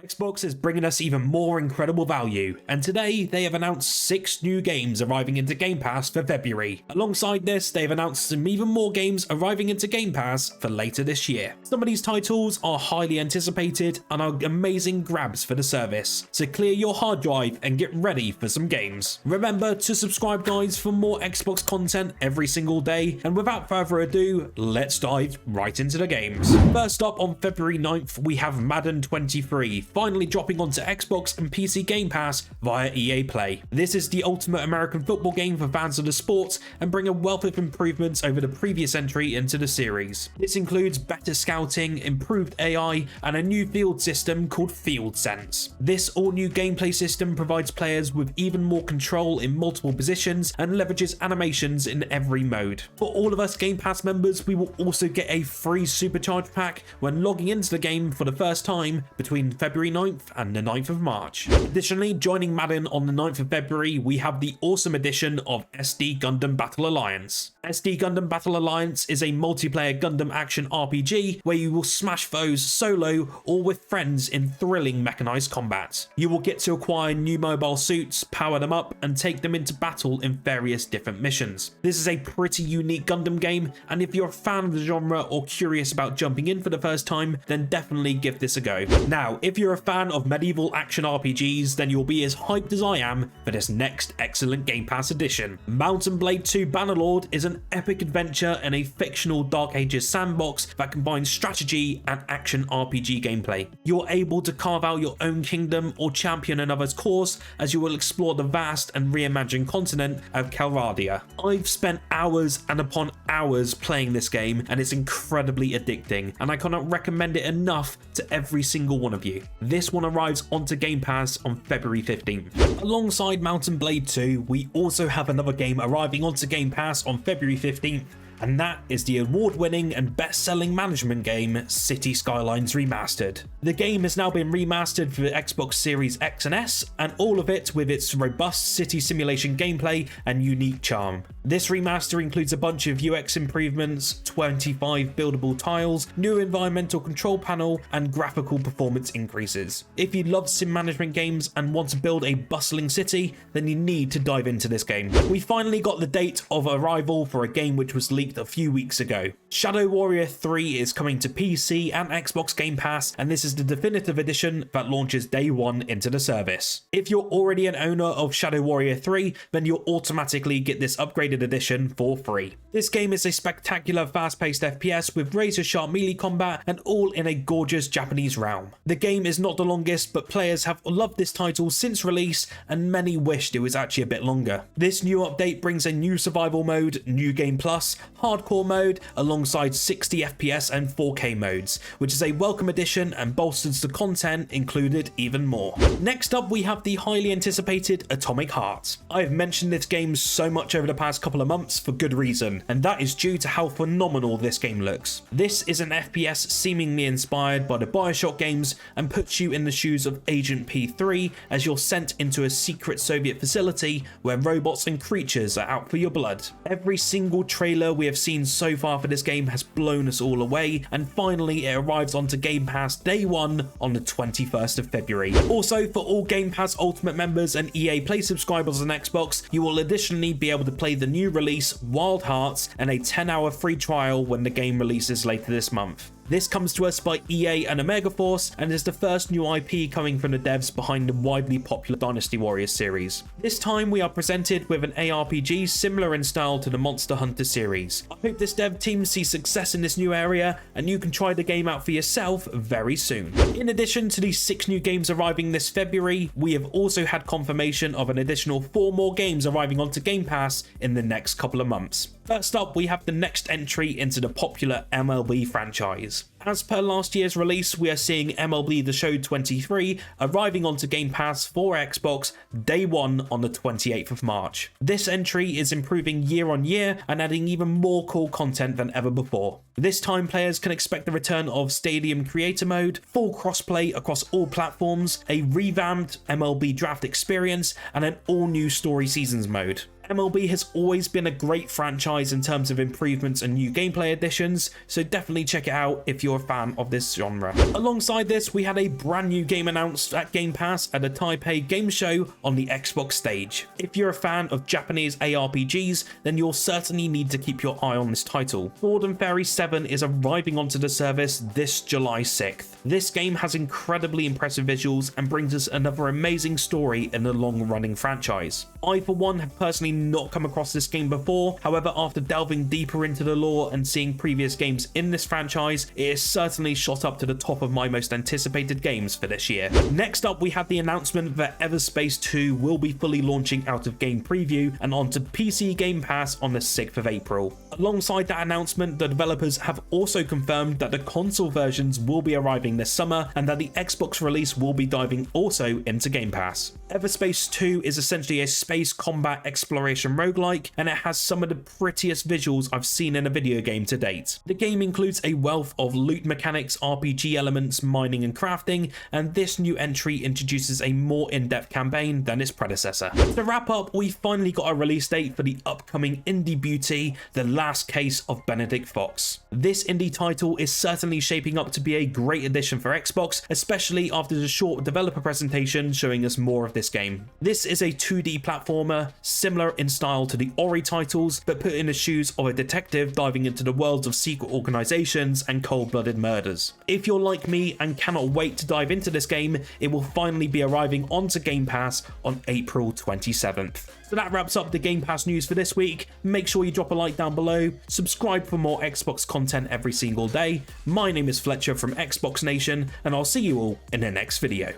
Xbox is bringing us even more incredible value, and today they have announced 6 new games arriving into Game Pass for February. Alongside this, they've announced some even more games arriving into Game Pass for later this year. Some of these titles are highly anticipated and are amazing grabs for the service, so clear your hard drive and get ready for some games. Remember to subscribe, guys, for more Xbox content every single day, and without further ado, let's dive right into the games. First up, on February 9th, we have Madden 23, finally dropping onto Xbox and PC Game Pass via EA Play. This is the ultimate American football game for fans of the sport and bring a wealth of improvements over the previous entry into the series. This includes better scouting, improved AI, and a new field system called Field Sense. This all-new gameplay system provides players with even more control in multiple positions and leverages animations in every mode. For all of us Game Pass members, we will also get a free supercharge pack when logging into the game for the first time between February 9th and the 9th of March. Additionally, joining Madden on the 9th of February, we have the awesome addition of SD Gundam Battle Alliance. SD Gundam Battle Alliance is a multiplayer Gundam action RPG where you will smash foes solo or with friends in thrilling mechanized combat. You will get to acquire new mobile suits, power them up, and take them into battle in various different missions. This is a pretty unique Gundam game, and if you're a fan of the genre or curious about jumping in for the first time, then definitely give this a go. Now, if you're a fan of medieval action RPGs, then you'll be as hyped as I am for this next excellent Game Pass edition. Mountain Blade 2 Bannerlord is an epic adventure in a fictional Dark Ages sandbox that combines strategy and action RPG gameplay. You're able to carve out your own kingdom or champion another's cause as you will explore the vast and reimagined continent of Calradia. I've spent hours and upon hours playing this game, and it's incredibly addicting, and I cannot recommend it enough to every single one of you. This one arrives onto Game Pass on February 15th. Alongside Mountain Blade 2, we also have another game arriving onto Game Pass on February 15th, and that is the award-winning and best-selling management game City Skylines Remastered. The game has now been remastered for the Xbox Series X and S, and all of it with its robust city simulation gameplay and unique charm. This remaster includes a bunch of UX improvements, 25 buildable tiles, new environmental control panel, and graphical performance increases. If you love sim management games and want to build a bustling city, then you need to dive into this game. We finally got the date of arrival for a game which was leaked a few weeks ago. Shadow Warrior 3 is coming to PC and Xbox Game Pass, and this is the definitive edition that launches day 1 into the service. If you're already an owner of Shadow Warrior 3, then you'll automatically get this upgraded edition for free. This game is a spectacular fast-paced FPS with razor-sharp melee combat and all in a gorgeous Japanese realm. The game is not the longest, but players have loved this title since release, and many wished it was actually a bit longer. This new update brings a new survival mode, New Game Plus, hardcore mode, alongside 60 FPS and 4K modes, which is a welcome addition and bolsters the content included even more. Next up, we have the highly anticipated Atomic Heart. I've mentioned this game so much over the past couple of months for good reason, and that is due to how phenomenal this game looks. This is an FPS seemingly inspired by the BioShock games and puts you in the shoes of Agent P3 as you're sent into a secret Soviet facility where robots and creatures are out for your blood. Every single trailer we have seen so far for this game has blown us all away, and finally it arrives onto Game Pass day 1 on the 21st of February. Also, for all Game Pass Ultimate members and EA Play subscribers on Xbox, you will additionally be able to play the new release Wild Hearts and a 10-hour free trial when the game releases later this month. This comes to us by EA and Omega Force, and is the first new IP coming from the devs behind the widely popular Dynasty Warriors series. This time we are presented with an ARPG similar in style to the Monster Hunter series. I hope this dev team sees success in this new area, and you can try the game out for yourself very soon. In addition to these 6 new games arriving this February, we have also had confirmation of an additional 4 more games arriving onto Game Pass in the next couple of months. First up, we have the next entry into the popular MLB franchise. As per last year's release, we are seeing MLB The Show 23 arriving onto Game Pass for Xbox day 1 on the 28th of March. This entry is improving year on year and adding even more cool content than ever before. This time players can expect the return of Stadium Creator Mode, full crossplay across all platforms, a revamped MLB Draft experience, and an all-new Story Seasons mode. MLB has always been a great franchise in terms of improvements and new gameplay additions, so definitely check it out if you're a fan of this genre. Alongside this, we had a brand new game announced at Game Pass at a Taipei game show on the Xbox stage. If you're a fan of Japanese ARPGs, then you'll certainly need to keep your eye on this title. Sword and Fairy 7 is arriving onto the service this July 6th. This game has incredibly impressive visuals and brings us another amazing story in the long-running franchise. I, for one, have personally not come across this game before. However, after delving deeper into the lore and seeing previous games in this franchise, it is certainly shot up to the top of my most anticipated games for this year. Next up, we had the announcement that EVERSPACE 2 will be fully launching out of game preview and onto PC Game Pass on the 6th of April. Alongside that announcement, the developers have also confirmed that the console versions will be arriving this summer and that the Xbox release will be diving also into Game Pass. EVERSPACE 2 is essentially a space combat exploration roguelike, and it has some of the prettiest visuals I've seen in a video game to date. The game includes a wealth of loot mechanics, RPG elements, mining and crafting, and this new entry introduces a more in-depth campaign than its predecessor. To wrap up, we finally got a release date for the upcoming indie beauty, The Last Case of Benedict Fox. This indie title is certainly shaping up to be a great addition for Xbox, especially after the short developer presentation showing us more of this game. This is a 2D platformer, similar in style to the Ori titles, but put in the shoes of a detective diving into the worlds of secret organizations and cold-blooded murders. If you're like me and cannot wait to dive into this game, it will finally be arriving onto Game Pass on April 27th. So that wraps up the Game Pass news for this week. Make sure you drop a like down below, subscribe for more Xbox content every single day. My name is Fletcher from Xbox Nation, and I'll see you all in the next video.